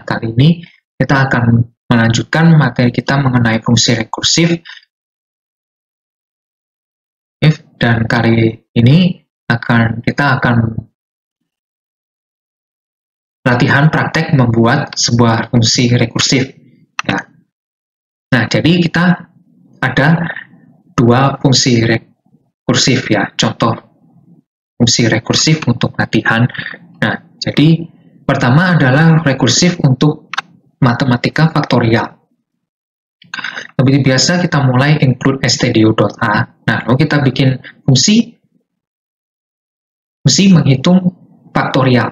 kali ini kita akan melanjutkan materi kita mengenai fungsi rekursif. Dan kali ini kita akan latihan praktek membuat sebuah fungsi rekursif. Ya. Nah, jadi kita ada dua fungsi rekursif ya, contoh fungsi rekursif untuk latihan. Nah, jadi pertama adalah rekursif untuk matematika faktorial. Seperti biasa kita mulai include stdio.a. Nah, lalu kita bikin fungsi menghitung faktorial.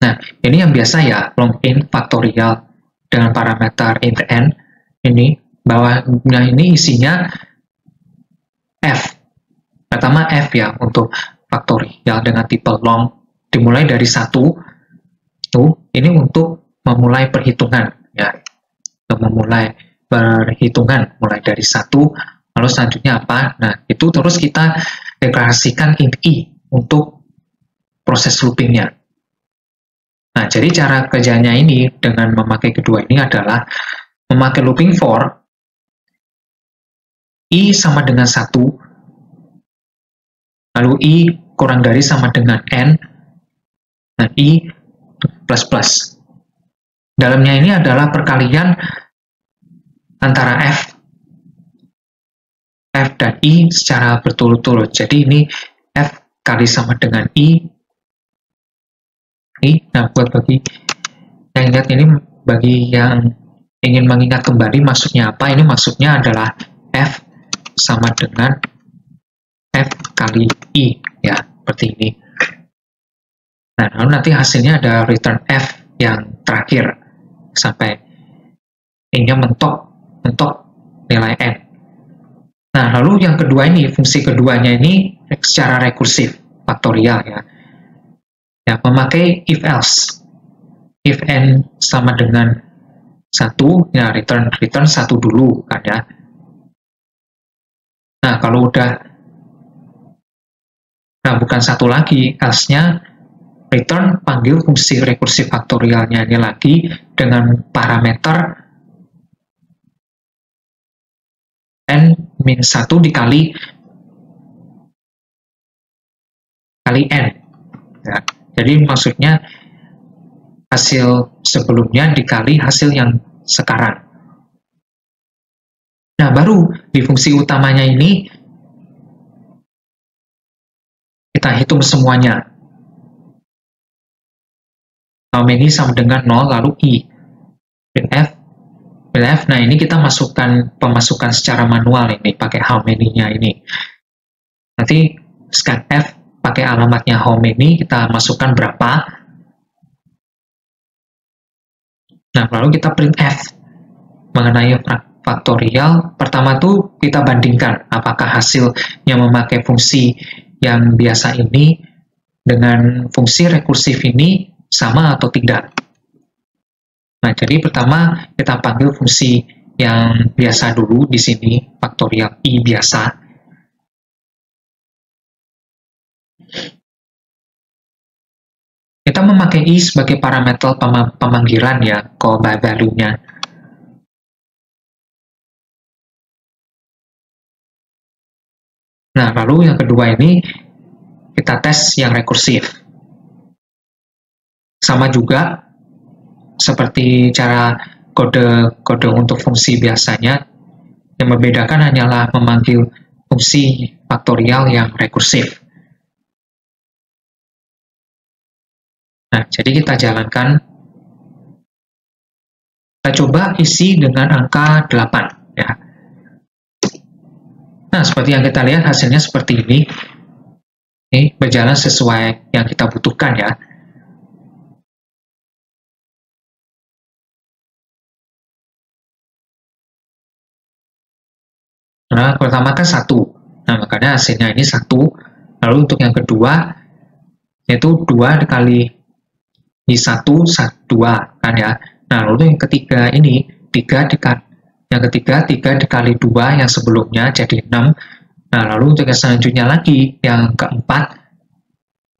Nah, ini yang biasa ya, long int faktorial dengan parameter int n. Ini bawahnya ini isinya f. Pertama f ya untuk faktorial dengan tipe long, dimulai dari 1. Ini untuk memulai perhitungan ya. Memulai perhitungan mulai dari 1, lalu selanjutnya apa? Nah, itu terus kita deklarasikan int i untuk proses loopingnya. Nah, jadi cara kerjanya ini dengan memakai kedua ini adalah memakai looping for i sama dengan 1, lalu i kurang dari sama dengan n, dan i plus plus. Dalamnya ini adalah perkalian antara f dan i secara berturut-turut. Jadi ini f kali sama dengan i. Nah, bagi yang ingat ini, bagi yang ingin mengingat kembali maksudnya apa, ini maksudnya adalah f sama dengan f kali i ya, seperti ini. Nah, lalu nanti hasilnya ada return f yang terakhir sampai i-nya mentok nilai n. Nah, lalu yang kedua ini, fungsi keduanya ini secara rekursif faktorial ya. Ya, memakai if else. If n sama dengan 1, ya return 1 dulu kan ya. Nah, kalau udah bukan 1 lagi, else-nya return panggil fungsi rekursif faktorialnya ini lagi dengan parameter n-1 dikali n. Ya, jadi maksudnya hasil sebelumnya dikali hasil yang sekarang. Nah, baru di fungsi utamanya ini kita hitung semuanya. How many sama dengan 0, lalu i. Printf. Nah, ini kita masukkan pemasukan secara manual ini, pakai how many-nya ini. Nanti scanf pakai alamatnya how many, kita masukkan berapa. Nah, lalu kita printf mengenai faktorial. Pertama tuh kita bandingkan apakah hasil yang memakai fungsi yang biasa ini dengan fungsi rekursif ini sama atau tidak. Nah, jadi pertama kita panggil fungsi yang biasa dulu di sini, faktorial i biasa. Kita memakai i sebagai parameter pemanggilan ya, call by value-nya. Nah, lalu yang kedua ini kita tes yang rekursif. Sama juga seperti cara kode untuk fungsi biasanya, yang membedakan hanyalah memanggil fungsi faktorial yang rekursif. Nah, jadi kita jalankan. Kita coba isi dengan angka 8 ya. Nah, seperti yang kita lihat hasilnya seperti ini. Ini berjalan sesuai yang kita butuhkan ya. Nah, pertama kan 1. Nah, makanya hasilnya ini 1. Lalu untuk yang kedua, yaitu 2 dikali 1, 2 kan ya. Nah, lalu yang ketiga ini, 3 dikali 2 yang sebelumnya jadi 6. Nah, lalu untuk yang selanjutnya lagi, yang keempat,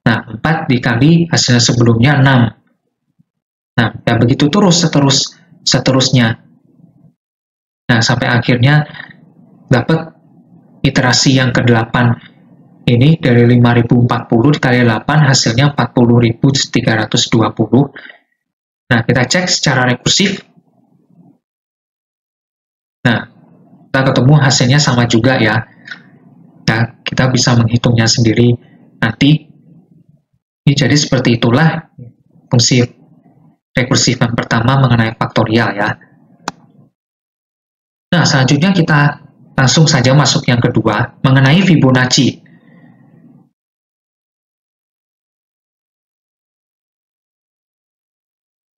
nah, 4 dikali hasilnya sebelumnya 6. Nah, dan begitu terus seterusnya. Nah, sampai akhirnya dapat iterasi yang ke-8. Ini dari 5040 dikali 8 hasilnya 40.320. Nah, kita cek secara rekursif. Nah, kita ketemu hasilnya sama juga ya. Nah, kita bisa menghitungnya sendiri nanti. Ini jadi seperti itulah fungsi rekursif yang pertama mengenai faktorial ya. Nah, selanjutnya kita langsung saja masuk yang kedua, mengenai Fibonacci.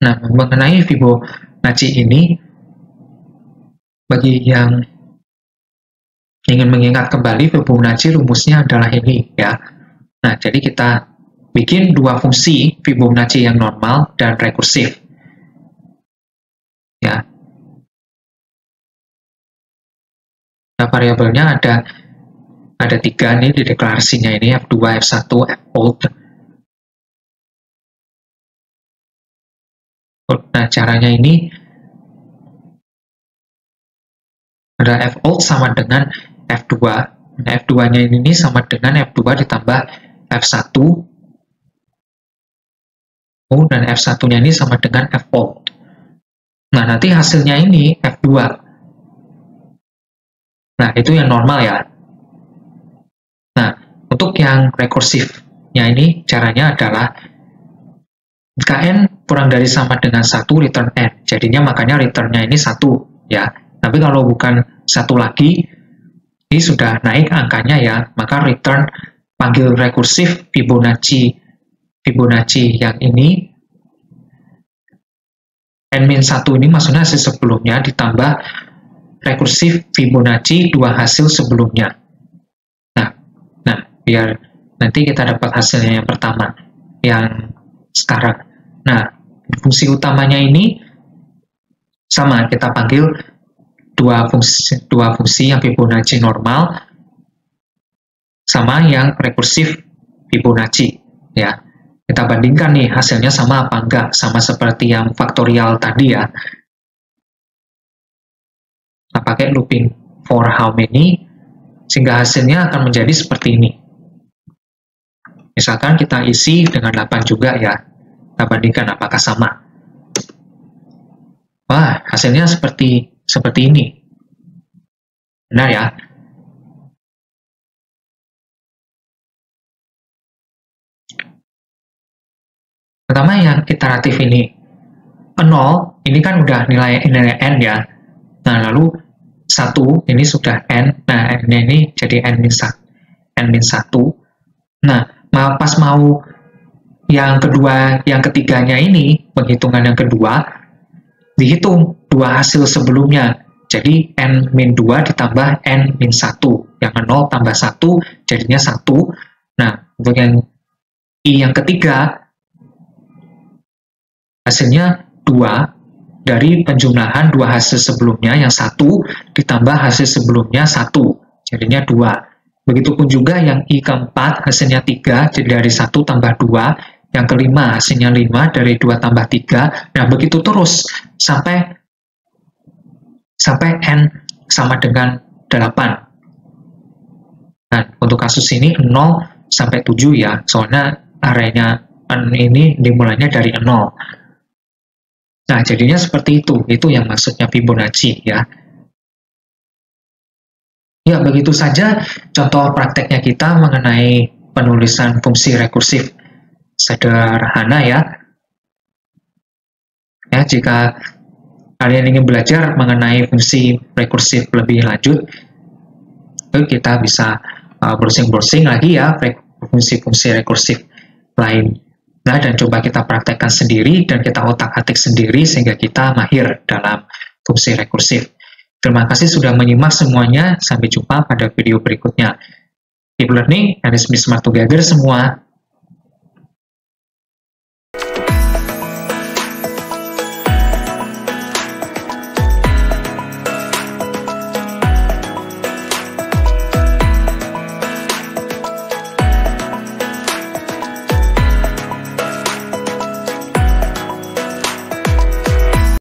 Nah, mengenai Fibonacci ini, bagi yang ingin mengingat kembali, Fibonacci rumusnya adalah ini ya. Nah, jadi kita bikin dua fungsi Fibonacci yang normal dan rekursif. Ya. Nah, variabelnya ada 3 nih di deklarasinya ini, F2, F1, Fold. Nah, caranya ini ada Fold sama dengan F2. Nah, F2-nya ini sama dengan F2 ditambah F1. Dan F1-nya ini sama dengan F-fold. Nah, nanti hasilnya ini F2. Nah, itu yang normal ya. Nah, untuk yang rekursifnya ini, caranya adalah jika n kurang dari sama dengan 1, return n. Jadinya makanya returnnya ini 1 ya. Tapi kalau bukan 1 lagi, ini sudah naik angkanya ya, maka return panggil rekursif Fibonacci yang ini, n-1 ini maksudnya hasil sebelumnya ditambah rekursif Fibonacci 2 hasil sebelumnya. Nah, biar nanti kita dapat hasilnya yang pertama, yang sekarang. Nah, fungsi utamanya ini sama, kita panggil dua fungsi yang Fibonacci normal sama yang rekursif Fibonacci ya. Kita bandingkan nih hasilnya sama apa enggak, sama seperti yang faktorial tadi ya. Nah, pakai looping for how many sehingga hasilnya akan menjadi seperti ini. Misalkan kita isi dengan 8 juga ya. Kita bandingkan apakah sama. Wah, hasilnya seperti ini. Benar ya? Pertama yang iteratif ini, 0, ini kan udah nilai n ya. Nah, lalu 1, ini sudah n. Nah, n ini jadi n-1. Nah, pas mau yang kedua, yang ketiganya ini, penghitungan yang kedua, dihitung 2 hasil sebelumnya. Jadi, n-2 ditambah n-1. Yang 0 tambah 1, jadinya 1. Nah, untuk yang I yang ketiga, hasilnya 2 dari penjumlahan 2 hasil sebelumnya, yang 1 ditambah hasil sebelumnya 1, jadinya 2. Begitupun juga yang I keempat, hasilnya 3, jadi dari 1 tambah 2, yang kelima hasilnya 5, dari 2 tambah 3, nah begitu terus, sampai N sama dengan 8. Nah, untuk kasus ini 0 sampai 7 ya, soalnya arenya N ini dimulainya dari 0. Nah, jadinya seperti itu yang maksudnya Fibonacci ya. Ya, begitu saja contoh prakteknya kita mengenai penulisan fungsi rekursif. Sederhana ya. Ya, jika kalian ingin belajar mengenai fungsi rekursif lebih lanjut, kita bisa browsing-browsing lagi ya fungsi-fungsi rekursif lain. Nah, dan coba kita praktekkan sendiri dan kita otak-atik sendiri sehingga kita mahir dalam fungsi rekursif. Terima kasih sudah menyimak semuanya. Sampai jumpa pada video berikutnya. Keep learning and be smart together semua.